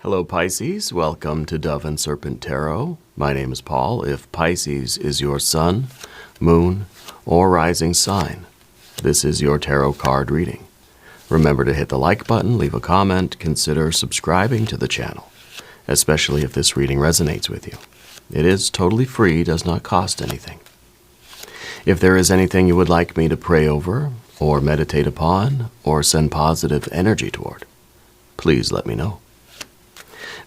Hello Pisces, welcome to Dove and Serpent Tarot. My name is Paul. If Pisces is your sun, moon, or rising sign, this is your tarot card reading. Remember to hit the like button, leave a comment, consider subscribing to the channel, especially if this reading resonates with you. It is totally free, does not cost anything. If there is anything you would like me to pray over, or meditate upon, or send positive energy toward, please let me know.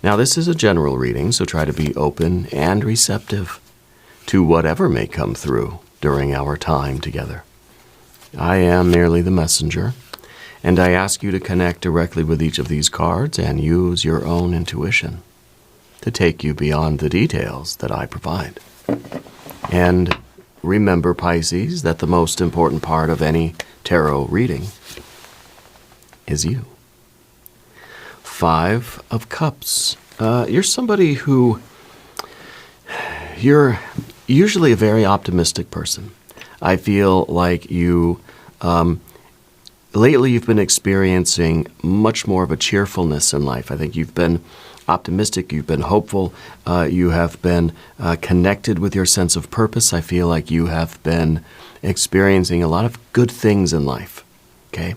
Now, this is a general reading, so try to be open and receptive to whatever may come through during our time together. I am merely the messenger, and I ask you to connect directly with each of these cards and use your own intuition to take you beyond the details that I provide. And remember, Pisces, that the most important part of any tarot reading is you. 5 of Cups. You're somebody who, you're usually a very optimistic person. I feel like you, lately you've been experiencing much more of a cheerfulness in life. I think you've been optimistic, you've been hopeful, you have been connected with your sense of purpose. I feel like you have been experiencing a lot of good things in life, okay?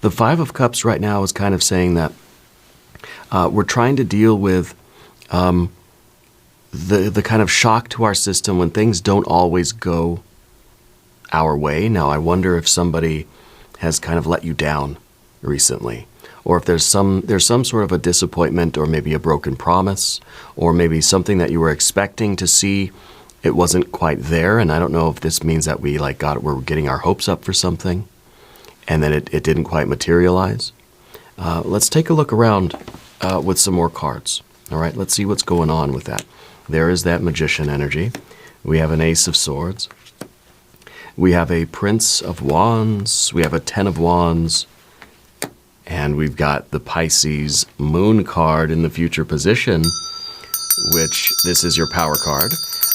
The 5 of Cups right now is kind of saying that we're trying to deal with the kind of shock to our system when things don't always go our way. Now, I wonder if somebody has kind of let you down recently, or if there's some sort of a disappointment, or maybe a broken promise, or maybe something that you were expecting to see, it wasn't quite there. And I don't know if this means that we're getting our hopes up for something, and then it didn't quite materialize. Let's take a look around with some more cards. All right, let's see what's going on with that. There is that Magician energy. We have an Ace of Swords. We have a Prince of Wands. We have a 10 of Wands. And we've got the Pisces Moon card in the future position, which this is your power card.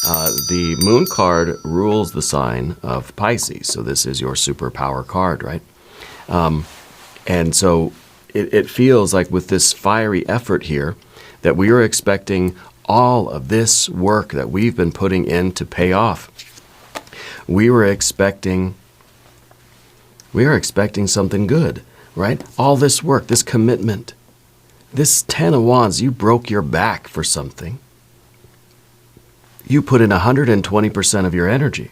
The Moon card rules the sign of Pisces, so this is your superpower card, right? And so it feels like with this fiery effort here that we are expecting all of this work that we've been putting in to pay off. We are expecting something good, right? All this work, this commitment, this 10 of Wands, you broke your back for something. You put in 120% of your energy,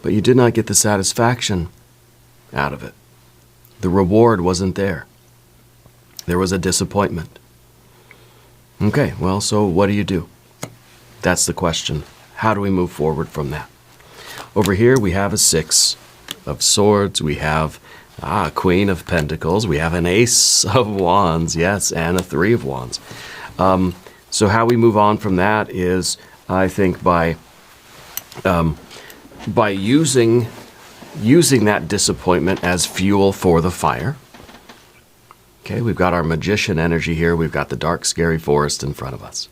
but you did not get the satisfaction out of it. The reward wasn't there. There was a disappointment. Okay, well, so what do? That's the question. How do we move forward from that? Over here, we have a 6 of Swords. We have a Queen of Pentacles. We have an Ace of Wands, yes, and a 3 of Wands. So how we move on from that is, I think, by using that disappointment as fuel for the fire. Okay, we've got our Magician energy here. We've got the dark, scary forest in front of us.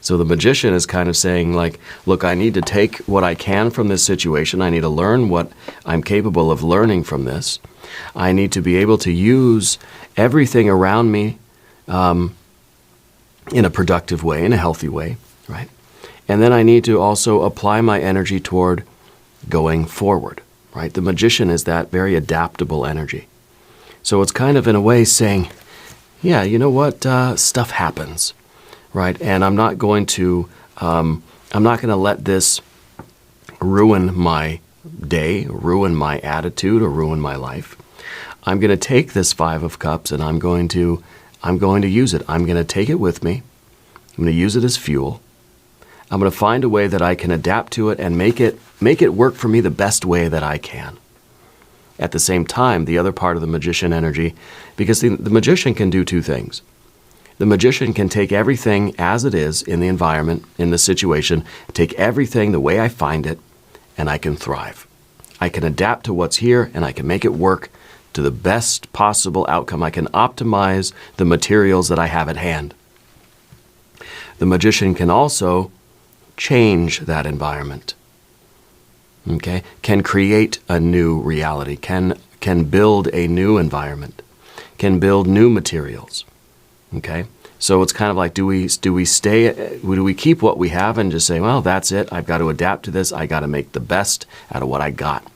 So the Magician is kind of saying, like, look, I need to take what I can from this situation. I need to learn what I'm capable of learning from this. I need to be able to use everything around me in a productive way, in a healthy way, right? And then I need to also apply my energy toward going forward. Right? The Magician is that very adaptable energy. So it's kind of in a way saying, yeah, you know what, stuff happens, right? And I'm not going to let this ruin my day, ruin my attitude, or ruin my life. I'm going to take this 5 of Cups and I'm going to use it. I'm going to take it with me. I'm going to use it as fuel. I'm going to find a way that I can adapt to it and make it work for me the best way that I can. At the same time, the other part of the Magician energy, because the Magician can do 2 things. The Magician can take everything as it is in the environment, in the situation, take everything the way I find it, and I can thrive. I can adapt to what's here, and I can make it work to the best possible outcome. I can optimize the materials that I have at hand. The Magician can also change that environment, okay? Can create a new reality, can build a new environment, can build new materials. Okay? So it's kind of like, do we keep what we have and just say, well, that's it. I've got to adapt to this. I got to make the best out of what I got.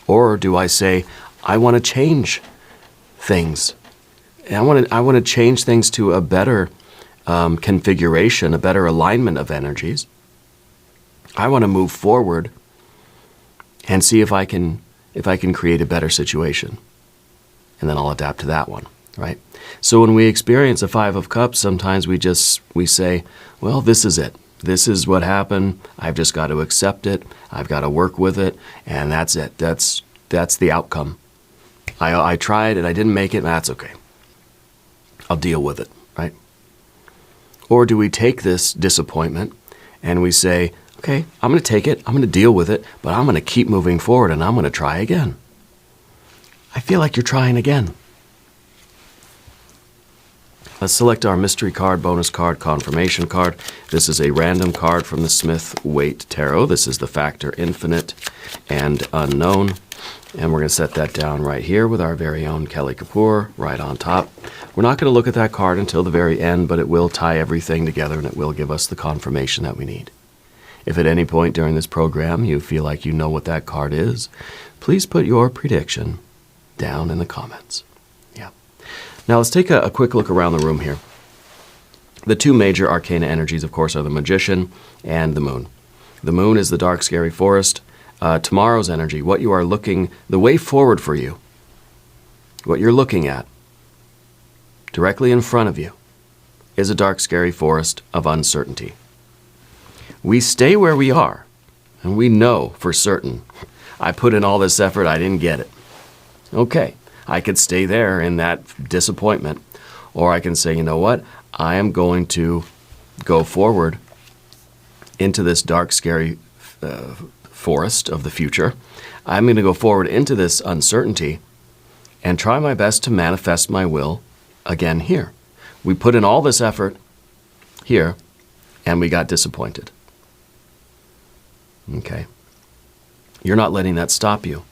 Or do I say, I want to change things. I want to change things to a better configuration, a better alignment of energies. I want to move forward and see if I can create a better situation. And then I'll adapt to that one, right? So when we experience a Five of Cups, sometimes we say, well, this is it. This is what happened. I've just got to accept it. I've got to work with it, and that's it. That's the outcome. I tried it. I didn't make it. That's okay. I'll deal with it, right? Or do we take this disappointment and we say, okay, I'm going to take it. I'm going to deal with it, but I'm going to keep moving forward and I'm going to try again. I feel like you're trying again. Let's select our mystery card, bonus card, confirmation card. This is a random card from the Smith-Waite Tarot. This is the factor infinite and unknown. And we're going to set that down right here with our very own Kelly Kapoor right on top. We're not going to look at that card until the very end, but it will tie everything together and it will give us the confirmation that we need. If at any point during this program you feel like you know what that card is, please put your prediction down in the comments. Yeah. Now let's take a quick look around the room here. The two major arcana energies, of course, are the Magician and the Moon. The Moon is the dark, scary forest. Tomorrow's energy, what you are looking, the way forward for you, what you're looking at, directly in front of you, is a dark, scary forest of uncertainty. We stay where we are, and we know for certain, I put in all this effort, I didn't get it. Okay, I could stay there in that disappointment, or I can say, you know what, I am going to go forward into this dark, scary forest of the future. I'm going to go forward into this uncertainty and try my best to manifest my will again here. We put in all this effort here, and we got disappointed. Okay. You're not letting that stop you.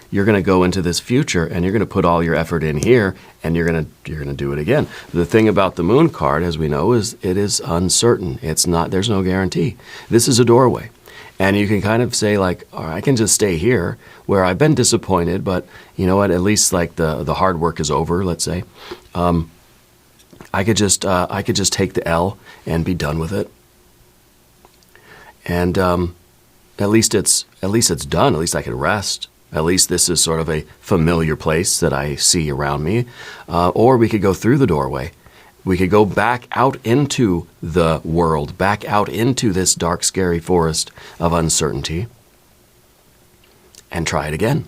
You're going to go into this future, and you're going to put all your effort in here, and you're going to do it again. The thing about the Moon card, as we know, is it is uncertain. It's not. There's no guarantee. This is a doorway. And you can kind of say, like, all right, I can just stay here where I've been disappointed, but you know what, at least like the hard work is over, let's say. I could just take the L and be done with it. And at least it's done. At least I can rest. At least this is sort of a familiar place that I see around me. Or we could go through the doorway. We could go back out into the world, back out into this dark, scary forest of uncertainty and try it again.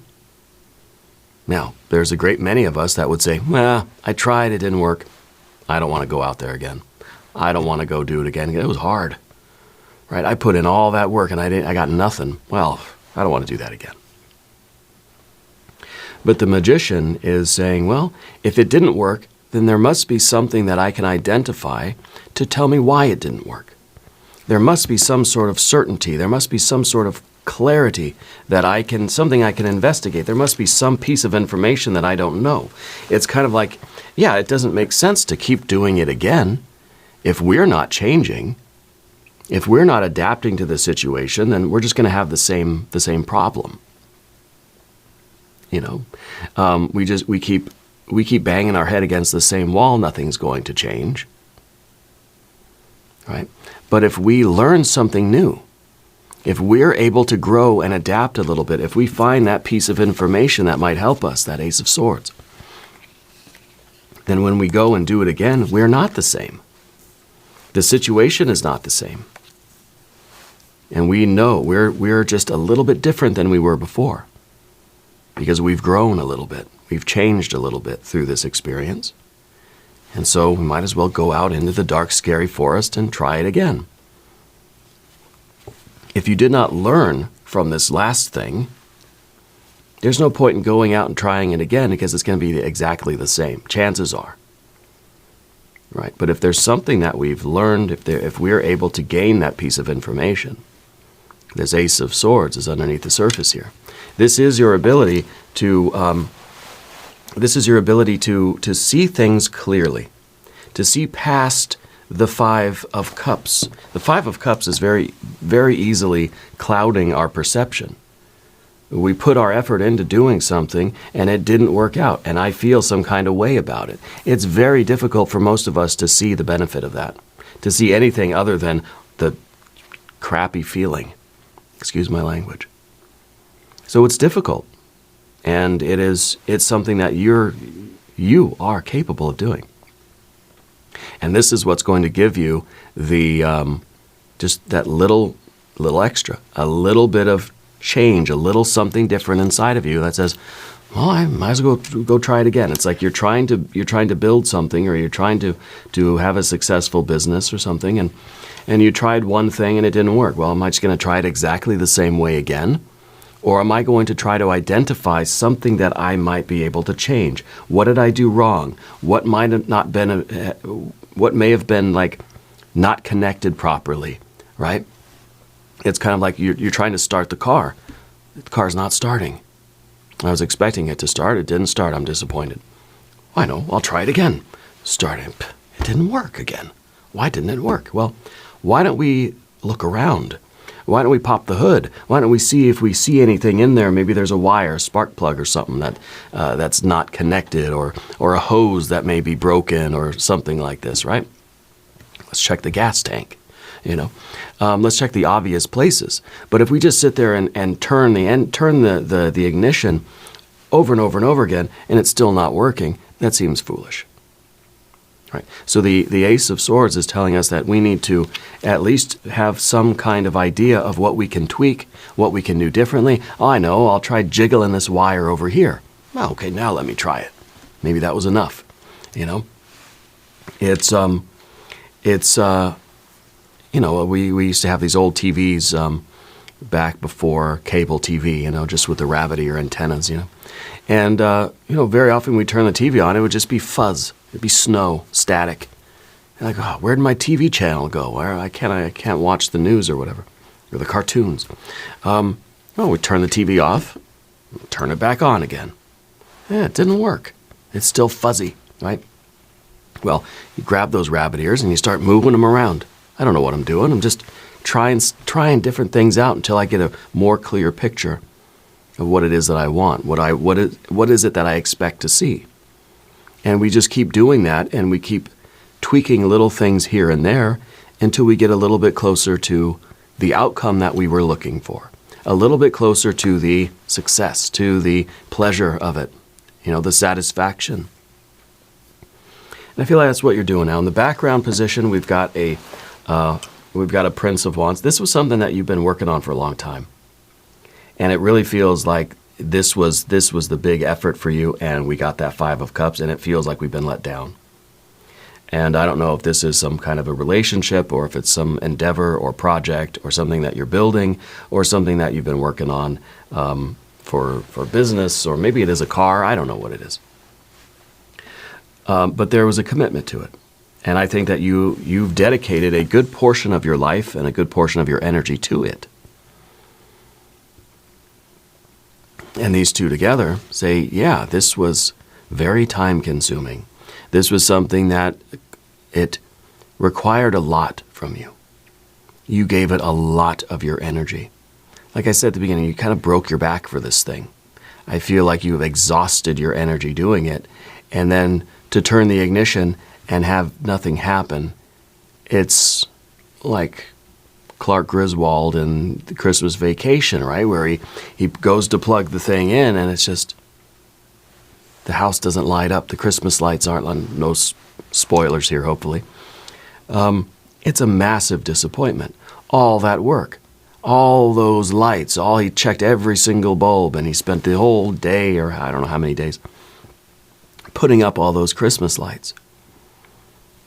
Now, there's a great many of us that would say, well, I tried, it didn't work. I don't want to go out there again. I don't want to go do it again. It was hard, right? I put in all that work and I got nothing. Well, I don't want to do that again. But the Magician is saying, well, if it didn't work, then there must be something that I can identify to tell me why it didn't work. There must be some sort of certainty. There must be some sort of clarity that something I can investigate. There must be some piece of information that I don't know. It's kind of like, yeah, it doesn't make sense to keep doing it again. If we're not changing, if we're not adapting to the situation, then we're just going to have the same problem. You know, we keep banging our head against the same wall, nothing's going to change. Right? But if we learn something new, if we're able to grow and adapt a little bit, if we find that piece of information that might help us, that Ace of Swords, then when we go and do it again, we're not the same. The situation is not the same. And we know we're just a little bit different than we were before. Because we've grown a little bit. We've changed a little bit through this experience. And so we might as well go out into the dark, scary forest and try it again. If you did not learn from this last thing, there's no point in going out and trying it again because it's going to be exactly the same. Chances are. Right? But if there's something that we've learned, if we're able to gain that piece of information, this Ace of Swords is underneath the surface here. This is your ability to This is your ability to see things clearly, to see past the Five of Cups. The Five of Cups is very, very easily clouding our perception. We put our effort into doing something and it didn't work out, and I feel some kind of way about it. It's very difficult for most of us to see the benefit of that, to see anything other than the crappy feeling. Excuse my language. So it's difficult, and it's something that you are capable of doing. And this is what's going to give you the just that little extra, a little bit of change, a little something different inside of you that says, well, I might as well go try it again. It's like you're trying to build something, or you're trying to have a successful business or something, and you tried one thing and it didn't work. Well, am I just going to try it exactly the same way again? Or am I going to try to identify something that I might be able to change? What did I do wrong? What might have not been, what may have been like not connected properly, right? It's kind of like you're trying to start the car. The car's not starting. I was expecting it to start. It didn't start. I'm disappointed. I know. I'll try it again. Start it. It didn't work again. Why didn't it work? Well, why don't we look around? Why don't we pop the hood? Why don't we see if we see anything in there? Maybe there's a wire, a spark plug or something that's not connected, or a hose that may be broken or something like this, right? Let's check the gas tank, Let's check the obvious places. But if we just sit there and turn the ignition over and over and over again, and it's still not working, that seems foolish. Right. So the Ace of Swords is telling us that we need to at least have some kind of idea of what we can tweak, what we can do differently. Oh, I know, I'll try jiggling this wire over here. Well, okay, now let me try it. Maybe that was enough. It's we used to have these old TVs back before cable TV, just with the rabbit ear antennas, And, very often we turn the TV on, it would just be fuzz. It'd be snow, static. And like, oh, where'd my TV channel go? I can't watch the news or whatever, or the cartoons. We turn the TV off, turn it back on again. Yeah, it didn't work. It's still fuzzy, right? Well, you grab those rabbit ears and you start moving them around. I don't know what I'm doing. I'm just trying different things out until I get a more clear picture of what it is that I want, what is it that I expect to see. And we just keep doing that, and we keep tweaking little things here and there until we get a little bit closer to the outcome that we were looking for, a little bit closer to the success, to the pleasure of it, the satisfaction. And I feel like that's what you're doing now. In the background position, we've got a Prince of Wands. This was something that you've been working on for a long time. And it really feels like this was the big effort for you, and we got that Five of Cups, and it feels like we've been let down. And I don't know if this is some kind of a relationship, or if it's some endeavor or project or something that you're building, or something that you've been working on for business, or maybe it is a car. I don't know what it is. But there was a commitment to it. And I think that you've dedicated a good portion of your life and a good portion of your energy to it. And these two together say, yeah, this was very time-consuming. This was something that it required a lot from you. You gave it a lot of your energy. Like I said at the beginning, you kind of broke your back for this thing. I feel like you've exhausted your energy doing it. And then to turn the ignition and have nothing happen, it's like Clark Griswold in The Christmas Vacation, right? Where he goes to plug the thing in, and it's just, the house doesn't light up. The Christmas lights aren't on. No spoilers here, hopefully. It's a massive disappointment. All that work, all those lights, he checked every single bulb, and he spent the whole day, or I don't know how many days, putting up all those Christmas lights.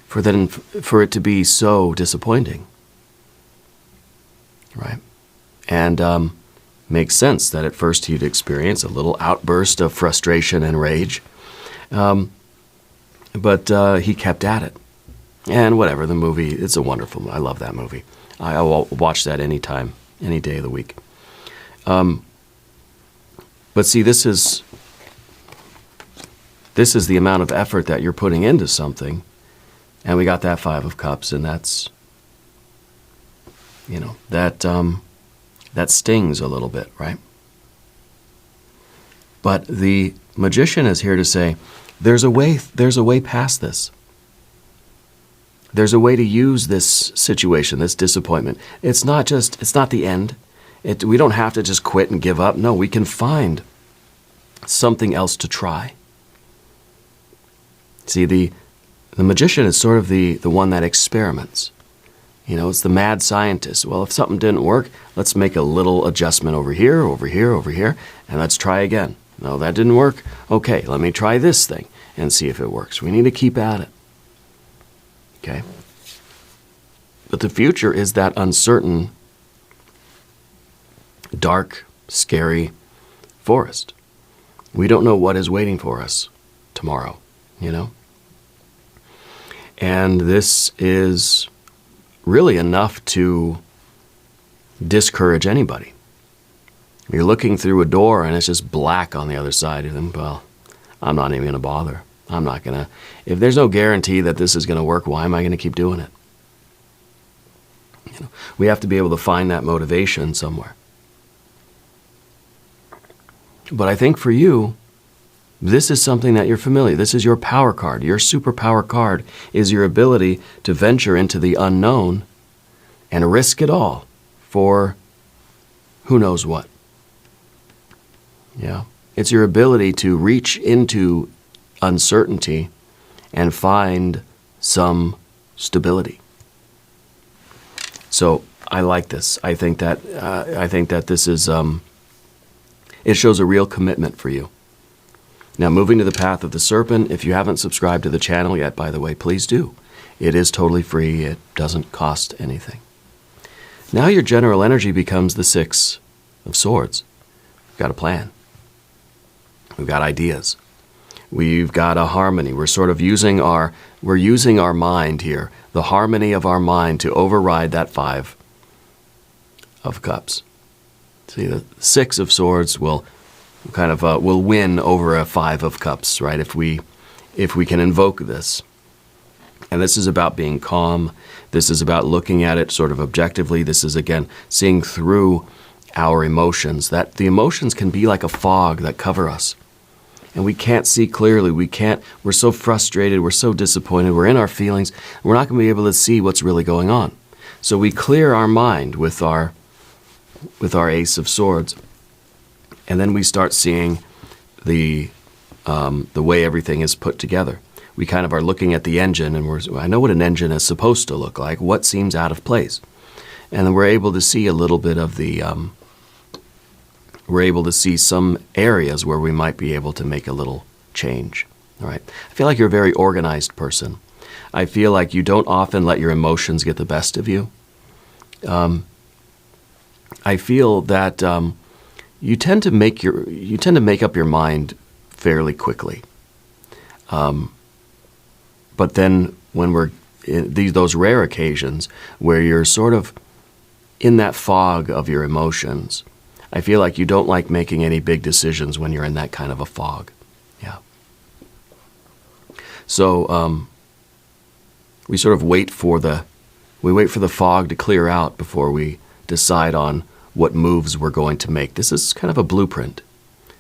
For it to be so disappointing. Right? And makes sense that at first he'd experience a little outburst of frustration and rage. But he kept at it. And whatever, the movie, it's a wonderful movie. I love that movie. I'll watch that anytime, any day of the week. But see, this is This is the amount of effort that you're putting into something. And we got that Five of Cups, and that's, that stings a little bit, right? But the Magician is here to say, there's a way past this. There's a way to use this situation, this disappointment. It's not the end. We don't have to just quit and give up. No, we can find something else to try. See, the Magician is sort of the one that experiments. It's the mad scientist. Well, if something didn't work, let's make a little adjustment over here, and let's try again. No, that didn't work. Okay, let me try this thing and see if it works. We need to keep at it. Okay? But the future is that uncertain, dark, scary forest. We don't know what is waiting for us tomorrow, And this is really enough to discourage anybody. You're looking through a door and it's just black on the other side of them. Well, I'm not even going to bother. I'm not going to. If there's no guarantee that this is going to work, why am I going to keep doing it? We have to be able to find that motivation somewhere. But I think for you, this is something that you're familiar. This is your power card. Your superpower card is your ability to venture into the unknown and risk it all for who knows what. Yeah. It's your ability to reach into uncertainty and find some stability. So I like this. I think that this is it shows a real commitment for you. Now, moving to the path of the Serpent, if you haven't subscribed to the channel yet, by the way, please do. It is totally free. It doesn't cost anything. Now your general energy becomes the Six of Swords. We've got a plan. We've got ideas. We've got a harmony. We're sort of using our mind here, the harmony of our mind to override that Five of Cups. See, the Six of Swords will win over a Five of Cups, right? If we can invoke this. And this is about being calm. This is about looking at it sort of objectively. This is, again, seeing through our emotions. That the emotions can be like a fog that cover us. And we can't see clearly. We're so frustrated. We're so disappointed. We're in our feelings. We're not going to be able to see what's really going on. So we clear our mind with our Ace of Swords. And then we start seeing the way everything is put together. We kind of are looking at the engine, and I know what an engine is supposed to look like, what seems out of place. And then we're able to see a little bit of we're able to see some areas where we might be able to make a little change. All right. I feel like you're a very organized person. I feel like you don't often let your emotions get the best of you. I feel that you tend to make up your mind fairly quickly. But then when we're in those rare occasions where you're sort of in that fog of your emotions, I feel like you don't like making any big decisions when you're in that kind of a fog. Yeah. So we sort of wait for the fog to clear out before we decide on what moves we're going to make. This is kind of a blueprint.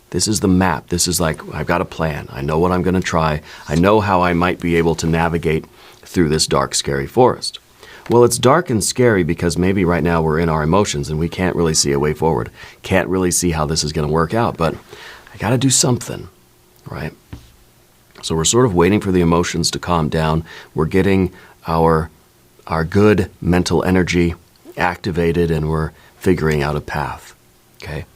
This is the map. This is like, I've got a plan. I know what I'm going to try. I know how I might be able to navigate through this dark, scary forest. Well, it's dark and scary because maybe right now we're in our emotions and we can't really see a way forward. Can't really see how this is going to work out, but I got to do something, right? So we're sort of waiting for the emotions to calm down. We're getting our good mental energy activated, and we're figuring out a path, okay?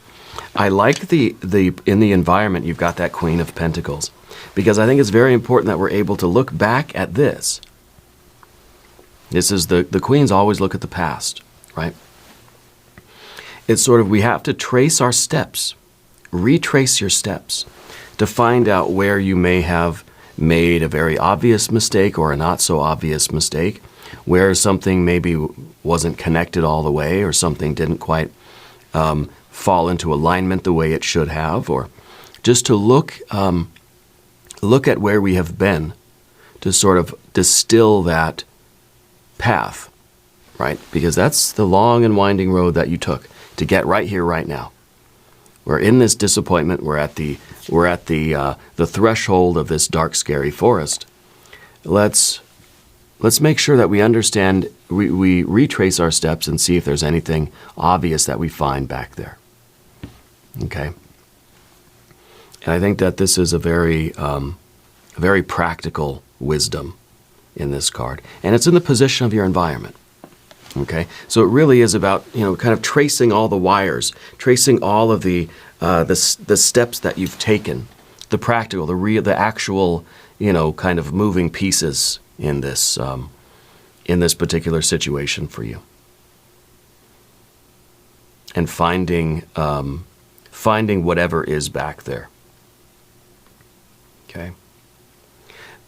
I like in the environment you've got that Queen of Pentacles, because I think it's very important that we're able to look back at this. This is the queens always look at the past, right? It's sort of, we have to trace our steps, retrace your steps to find out where you may have made a very obvious mistake or a not so obvious mistake, where something maybe wasn't connected all the way, or something didn't quite fall into alignment the way it should have, or just to look look at where we have been to sort of distill that path, right? Because that's the long and winding road that you took to get right here, right now. We're in this disappointment. We're at the threshold of this dark, scary forest. Let's make sure that we understand. We retrace our steps and see if there's anything obvious that we find back there. Okay. And I think that this is a very practical wisdom in this card. And it's in the position of your environment. Okay? So it really is about, kind of tracing all the wires, tracing all of the steps that you've taken, the practical, the actual, kind of moving pieces in this particular situation for you. And finding whatever is back there. Okay?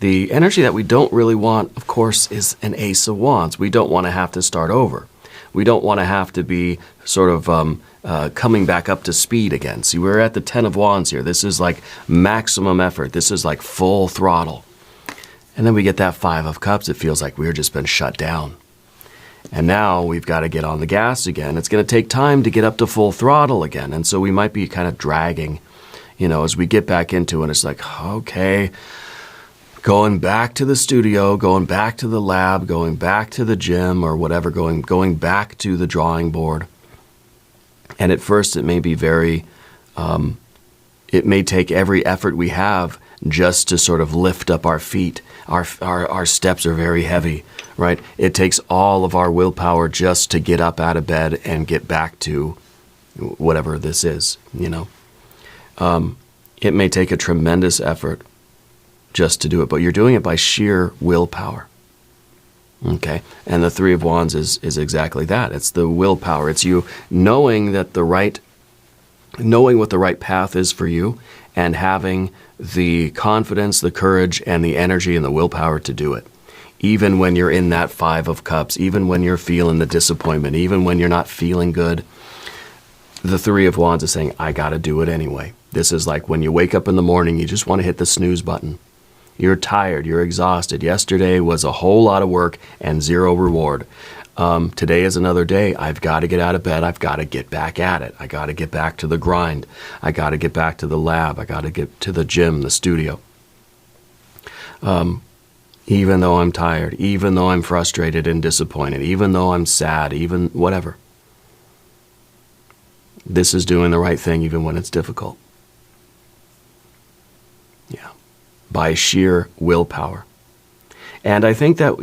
The energy that we don't really want, of course, is an Ace of Wands. We don't want to have to start over. We don't want to have to be sort of coming back up to speed again. See, we're at the 10 of Wands here. This is like maximum effort. This is like full throttle. And then we get that 5 of Cups. It feels like we've just been shut down. And now we've got to get on the gas again. It's going to take time to get up to full throttle again. And so we might be kind of dragging, as we get back into it. It's like, okay, going back to the studio, going back to the lab, going back to the gym or whatever, going back to the drawing board. And at first it may be it may take every effort we have just to sort of lift up our feet. Our steps are very heavy, right? It takes all of our willpower just to get up out of bed and get back to whatever this is, It may take a tremendous effort just to do it, but you're doing it by sheer willpower. Okay? And the 3 of Wands is exactly that. It's the willpower. It's you knowing what the right path is for you and having the confidence, the courage, and the energy and the willpower to do it. Even when you're in that 5 of Cups, even when you're feeling the disappointment, even when you're not feeling good, the 3 of Wands is saying, I got to do it anyway. This is like when you wake up in the morning, you just want to hit the snooze button. You're tired, you're exhausted. Yesterday was a whole lot of work and zero reward. Today is another day. I've got to get out of bed. I've got to get back at it. I got to get back to the grind. I got to get back to the lab. I got to get to the gym, the studio. Even though I'm tired, even though I'm frustrated and disappointed, even though I'm sad, even whatever. This is doing the right thing even when it's difficult. Yeah. By sheer willpower. And I think that,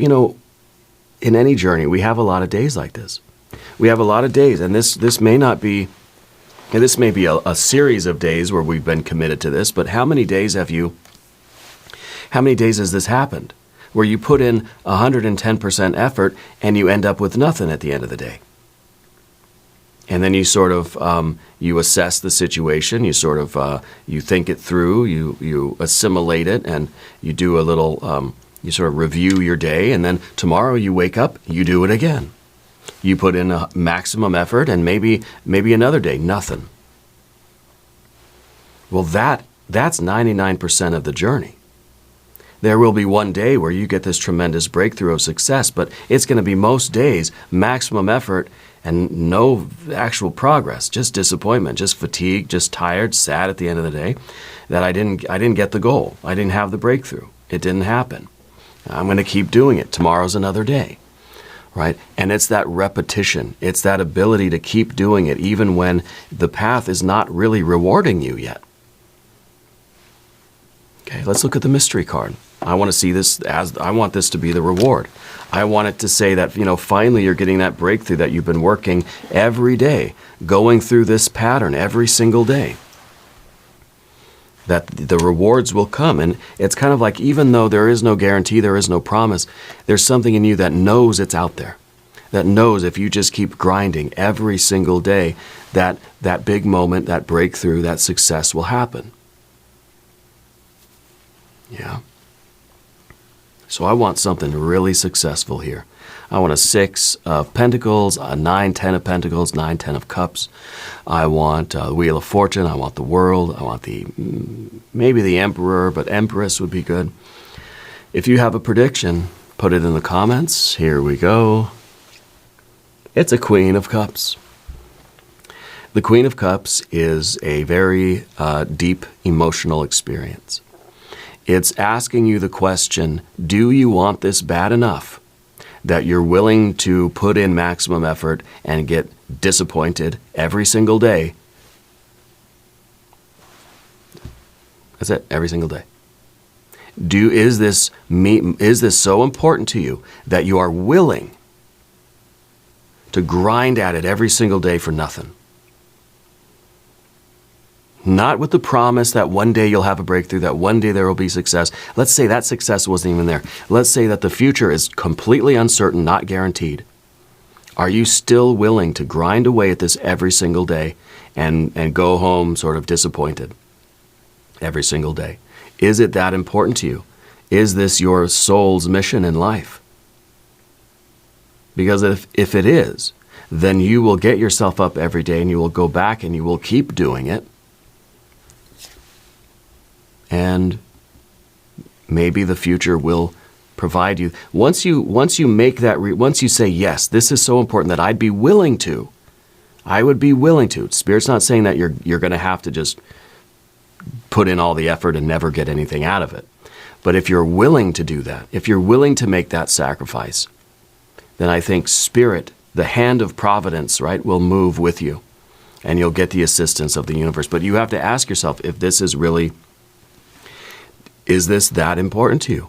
in any journey, we have a lot of days like this. We have a lot of days, and this may be a series of days where we've been committed to this, but how many days has this happened? Where you put in 110% effort and you end up with nothing at the end of the day. And then you sort of, you assess the situation, you sort of, you think it through, you assimilate it, and you do a little, you sort of review your day, and then tomorrow you wake up, you do it again. You put in a maximum effort, and maybe another day, nothing. Well, that's 99% of the journey. There will be one day where you get this tremendous breakthrough of success, but it's going to be most days maximum effort and no actual progress, just disappointment, just fatigue, just tired, sad at the end of the day that I didn't get the goal. I didn't have the breakthrough. It didn't happen. I'm going to keep doing it. Tomorrow's another day, right? And it's that repetition. It's that ability to keep doing it even when the path is not really rewarding you yet. Okay, let's look at the mystery card. I want to see this I want this to be the reward. I want it to say that, finally you're getting that breakthrough that you've been working every day, going through this pattern every single day. That the rewards will come. And it's kind of like, even though there is no guarantee, there is no promise, there's something in you that knows it's out there. That knows if you just keep grinding every single day, that big moment, that breakthrough, that success will happen. Yeah. So I want something really successful here. I want a 6 of Pentacles, a 9, 10 of Pentacles, 9, 10 of Cups. I want the Wheel of Fortune. I want the World. I want maybe the Emperor, but Empress would be good. If you have a prediction, put it in the comments. Here we go. It's a Queen of Cups. The Queen of Cups is a very deep emotional experience. It's asking you the question, do you want this bad enough that you're willing to put in maximum effort and get disappointed every single day? That's it, every single day. Is this so important to you that you are willing to grind at it every single day for nothing? Not with the promise that one day you'll have a breakthrough, that one day there will be success. Let's say that success wasn't even there. Let's say that the future is completely uncertain, not guaranteed. Are you still willing to grind away at this every single day and go home sort of disappointed every single day? Is it that important to you? Is this your soul's mission in life? Because if it is, then you will get yourself up every day and you will go back and you will keep doing it. And maybe the future will provide you. Once you make that, once you say, yes, this is so important that I'd be willing to, I would be willing to. Spirit's not saying that you're going to have to just put in all the effort and never get anything out of it. But if you're willing to do that, if you're willing to make that sacrifice, then I think Spirit, the hand of providence, right, will move with you. And you'll get the assistance of the universe. But you have to ask yourself if this is really, is this that important to you?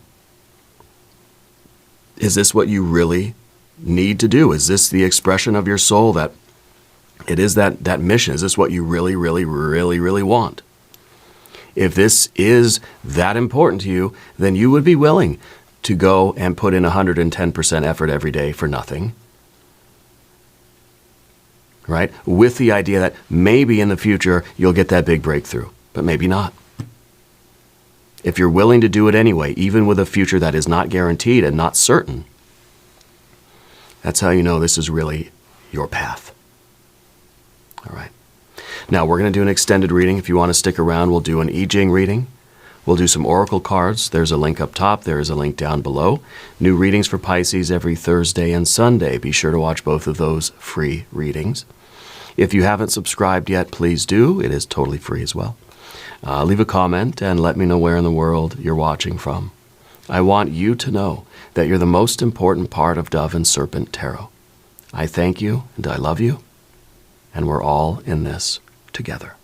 Is this what you really need to do? Is this the expression of your soul that it is that mission? Is this what you really, really, really, really want? If this is that important to you, then you would be willing to go and put in 110% effort every day for nothing. Right? With the idea that maybe in the future you'll get that big breakthrough, but maybe not. If you're willing to do it anyway, even with a future that is not guaranteed and not certain, that's how you know this is really your path. All right. Now, we're going to do an extended reading. If you want to stick around, we'll do an Jing reading. We'll do some oracle cards. There's a link up top. There is a link down below. New readings for Pisces every Thursday and Sunday. Be sure to watch both of those free readings. If you haven't subscribed yet, please do. It is totally free as well. Leave a comment and let me know where in the world you're watching from. I want you to know that you're the most important part of Dove and Serpent Tarot. I thank you and I love you, and we're all in this together.